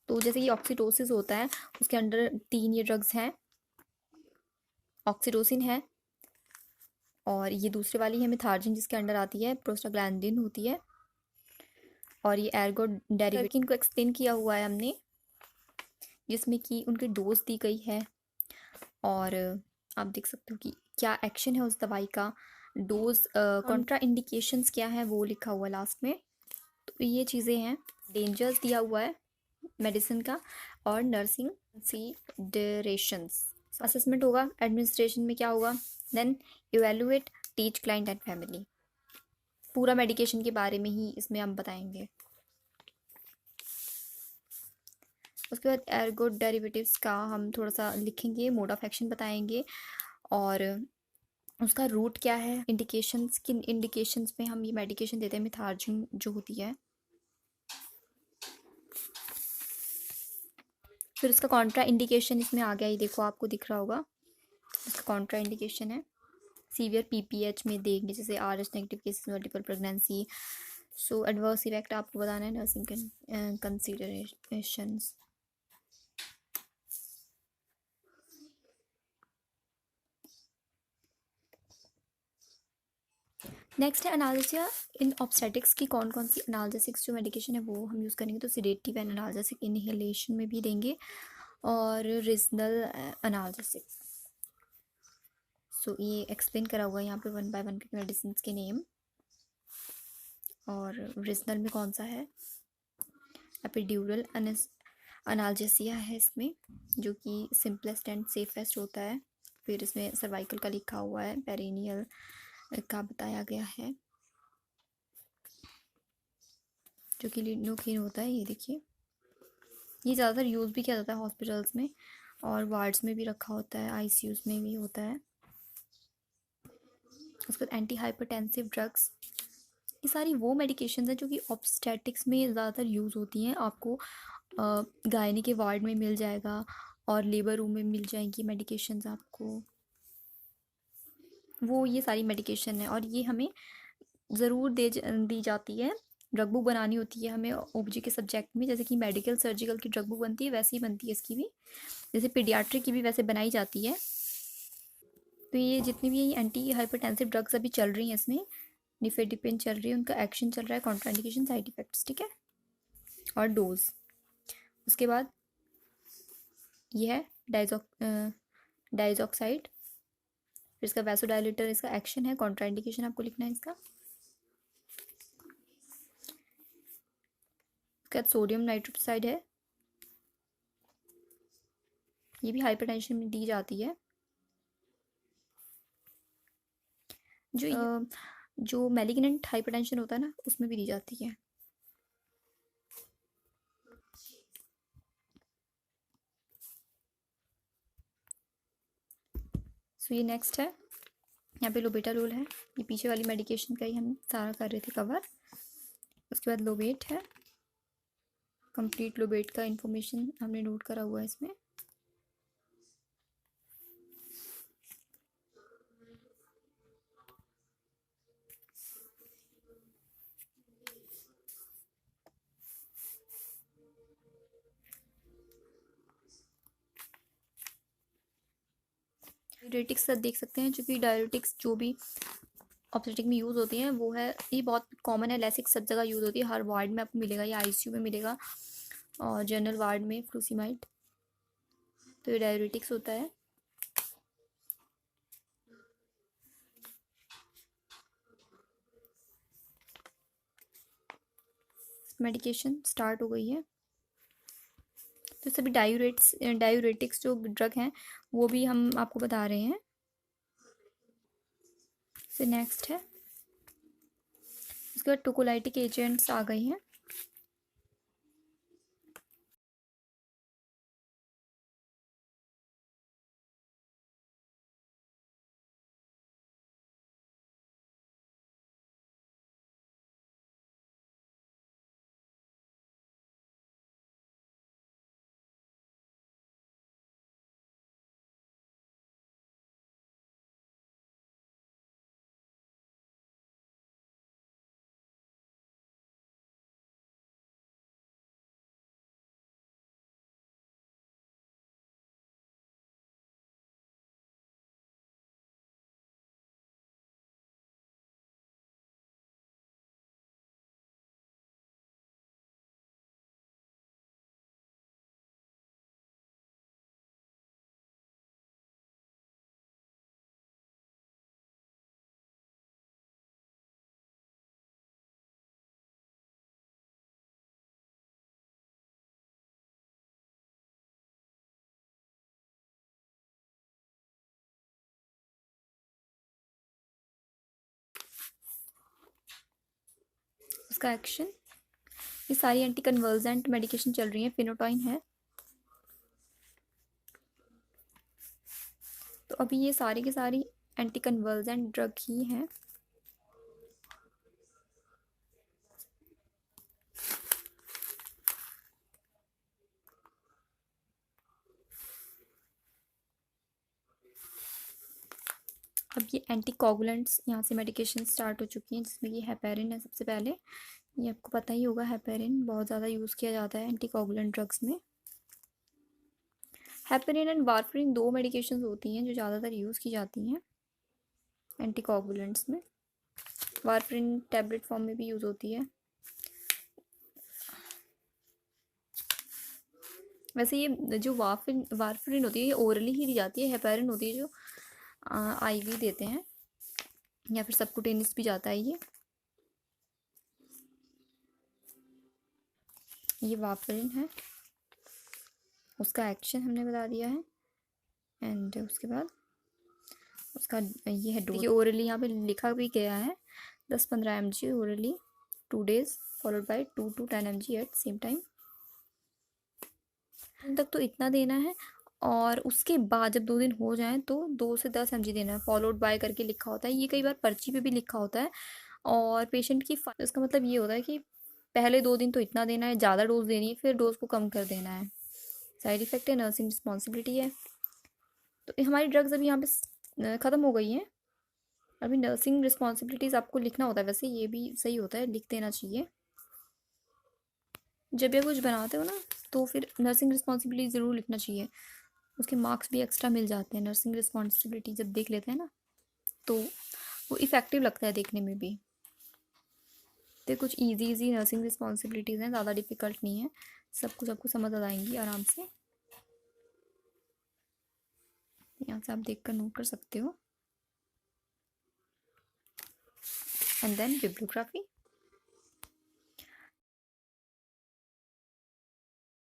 तो जैसे कि ऑक्सीटोसिस होता है, उसके अंडर 3 ये ड्रग्स हैं। ऑक्सीटोसिन है, और ये दूसरे वाली है मिथार्जिन, जिसके अंडर आती है प्रोस्टाग्लैंडिन होती है, और ये एर्गो डेरिवेटिव को एक्सप्लेन किया हुआ है हमने, जिसमें कि उनकी डोज दी गई है, और आप देख सकते हो कि क्या एक्शन है उस दवाई का, डोज, कॉन्ट्रा इंडिकेशंस क्या है वो लिखा हुआ है लास्ट में। तो ये चीज़ें हैं। डेंजर्स दिया हुआ है मेडिसिन का, और नर्सिंग कंसीडरेशंस। असेसमेंट होगा, एडमिनिस्ट्रेशन में क्या होगा, then evaluate, teach client and family. पूरा मेडिकेशन के बारे में ही इसमें हम बताएंगे। उसके बाद एर्गो डेरिवेटिव्स का हम थोड़ा सा लिखेंगे, मोड ऑफ एक्शन बताएंगे, और उसका रूट क्या है, इंडिकेशंस, किन इंडिकेशंस में हम ये मेडिकेशन देते हैं, मिथार्जिन जो होती है। फिर उसका कॉन्ट्रा इंडिकेशन इसमें आ गया, ये देखो आपको दिख रहा होगा, इसका कॉन्ट्रा इंडिकेशन है सीवियर पीपीएच में देंगे, जैसे R H negative cases, multiple pregnancy. So adverse effect आपको बताना है, नर्सिंग कंसीडरेशंस। नेक्स्ट है एनाल्जेसिया इन ऑब्स्टेटिक्स की, कौन कौन सी एनाल्जेसिक्स जो मेडिकेशन है वो हम यूज़ करेंगे। तो सिडेटिव एंड एनाल्जेसिक इनहेलेशन में भी देंगे, और रीजनल एनाल्जेसिक। सो ये एक्सप्लेन करा हुआ है यहाँ पे 1 बाय 1 के मेडिसिन के नेम, और रीजनल में कौन सा है, एपिड्यूरल एनाल्जेसिया है इसमें, जो कि सिंपलेस्ट एंड सेफेस्ट होता है। फिर इसमें सर्वाइकल का लिखा हुआ है, पेरिनियल का बताया गया है, जो कि लिडोकेन होता है। ये देखिए, ये ज़्यादातर यूज़ भी किया जाता है हॉस्पिटल्स में, और वार्ड्स में भी रखा होता है, आईसीयूज़ में भी होता है। उसके बाद एंटी हाइपरटेंसिव ड्रग्स, ये सारी वो मेडिकेशन है जो कि ऑब्स्टेटिक्स में ज़्यादातर यूज़ होती हैं। आपको गायनी के वार्ड में मिल जाएगा, और लेबर रूम में मिल जाएंगी मेडिकेशंस आपको। वो ये सारी मेडिकेशन है, और ये हमें ज़रूर दी जाती है। ड्रग बुक बनानी होती है हमें ओबीजी के सब्जेक्ट में, जैसे कि मेडिकल सर्जिकल की ड्रग बुक बनती है, वैसे ही बनती है इसकी भी, जैसे पीडियाट्रिक की भी वैसे बनाई जाती है। तो ये जितनी भी एंटी हाइपरटेंसिव ड्रग्स अभी चल रही हैं इसमें, निफेडिपिन चल रही है, उनका एक्शन चल रहा है, कॉन्ट्राइंडिकेशन, साइड इफेक्ट्स, ठीक है, और डोज। उसके बाद ये है डाइजॉक्साइड, फिर इसका वैसोडाइलेटर, इसका एक्शन है, कॉन्ट्राइंडिकेशन आपको लिखना है इसका। उसके बाद सोडियम नाइट्रोक्साइड है, ये भी हाइपरटेंशन में दी जाती है। जो मैलिग्नेंट हाइपरटेंशन होता है ना, उसमें भी दी जाती है। सो ये नेक्स्ट है, यहाँ पे लोबेटालोल है, ये पीछे वाली मेडिकेशन का ही हम सारा कर रहे थे कवर। उसके बाद लोबेट है, कंप्लीट लोबेट का इंफॉर्मेशन हमने नोट करा हुआ है इसमें। डायरेटिक्स देख सकते हैं, जो कि डायरेटिक्स जो भी ऑब्स्टेटिक में यूज़ होती हैं वो है, ये बहुत कॉमन है, लेसिक सब जगह यूज़ होती है, हर वार्ड में आपको मिलेगा, ये आईसीयू में मिलेगा, और जनरल वार्ड में फ्लूसीमाइड। तो ये डायरेटिक्स होता है। मेडिकेशन स्टार्ट हो गई है। तो सभी डायूरेटिक्स जो ड्रग हैं वो भी हम आपको बता रहे हैं। फिर नेक्स्ट है, उसके बाद टोकोलाइटिक एजेंट्स आ गए हैं। इसका एक्शन, ये सारी एंटी कन्वर्जेंट मेडिकेशन चल रही है, फिनोटाइन है। तो अभी ये सारी की सारी एंटी कन्वर्जेंट ड्रग ही हैं। अब ये एंटीकोगुलेंट्स यहाँ से मेडिकेशन स्टार्ट हो चुकी हैं, जिसमें ये हेपेरिन है सबसे पहले। ये आपको पता ही होगा, हेपेरिन बहुत ज़्यादा यूज़ किया जाता है एंटीकोगुलेंट ड्रग्स में। हेपेरिन एंड वारफरिन 2 मेडिकेशंस होती हैं जो ज़्यादातर यूज़ की जाती हैं एंटीकोगुलेंट्स में। वारफरिन टैबलेट फॉर्म में भी यूज़ होती है। वैसे ये जो वारफरिन होती है ये ओरली ही दी जाती है, हेपेरिन होती है जो आईवी देते हैं, या फिर सबकुटेनियस भी जाता है ये वारफरिन है। उसका एक्शन हमने बता दिया है। एंड उसके बाद उसका ये है डोज। ओरली यहाँ पे लिखा भी गया है 10-15 mg orally 2 days followed by 2 to 10 mg at same time तक। तो इतना देना है, और उसके बाद जब 2 दिन हो जाएं तो 2 से 10 mg देना है, फॉलोड बाय करके लिखा होता है। ये कई बार पर्ची पे भी लिखा होता है। और पेशेंट की इसका मतलब ये होता है कि पहले 2 दिन तो इतना देना है, ज़्यादा डोज देनी है, फिर डोज को कम कर देना है। साइड इफ़ेक्ट है, नर्सिंग रिस्पॉन्सिबिलिटी है। तो हमारी ड्रग्स अभी यहाँ पे ख़त्म हो गई हैं। अभी नर्सिंग रिस्पॉन्सिबिलिटीज़ आपको लिखना होता है, वैसे ये भी सही होता है, लिख देना चाहिए। जब ये कुछ बनाते हो ना तो फिर नर्सिंग रिस्पॉन्सिबिलिटी ज़रूर लिखना चाहिए, उसके मार्क्स भी एक्स्ट्रा मिल जाते हैं। नर्सिंग रिस्पॉन्सिबिलिटी जब देख लेते हैं ना तो वो इफ़ेक्टिव लगता है देखने में भी। तो कुछ इजी नर्सिंग रिस्पॉन्सिबिलिटीज़ हैं, ज़्यादा डिफ़िकल्ट नहीं है, सबको समझ आ जाएंगी आराम से। यहाँ से आप देख कर नोट कर सकते हो। And then bibliography.